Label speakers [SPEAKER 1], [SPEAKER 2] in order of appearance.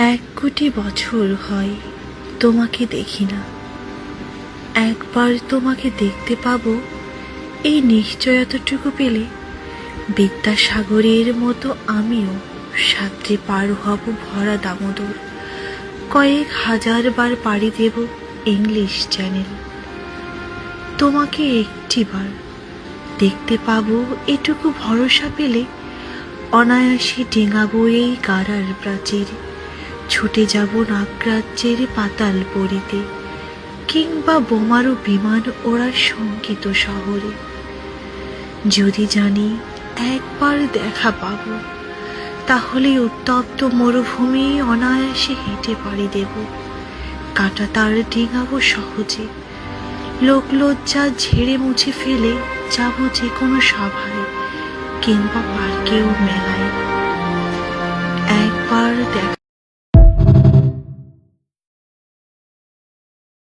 [SPEAKER 1] এক কোটি বছর হয় তোমাকে দেখি না, একবার তোমাকে দেখতে পাবো এই নিশ্চয়তাটুকু পেলে বিদ্যাসাগরের মতো আমিও সাঁতরে পার হব ভরা দামোদর। কয়েক হাজার বার পাড়ি দেব ইংলিশ চ্যানেল। তোমাকে একটিবার দেখতে পাবো এটুকু ভরসা পেলে অনায়াসে ডিঙাবো এই গাড়ার প্রাচীর, ছুটে যাব নাগরাজ্যের পাতাল পরিতে, কিংবা বোমারু বিমান ওড়ার শঙ্কিত শহরে। যদি জানি একবার দেখা পাবো, তাহলে উত্তপ্ত মরুভূমি অনায়াসে হেঁটে পাড়ি দেব, কাঁটা তার ডিঙাবো সহজে, লোকলজ্জা ঝেড়ে মুছে ফেলে যাব যে কোনো সভায় কিংবা পার্কেও মেলায়। একবার দেখা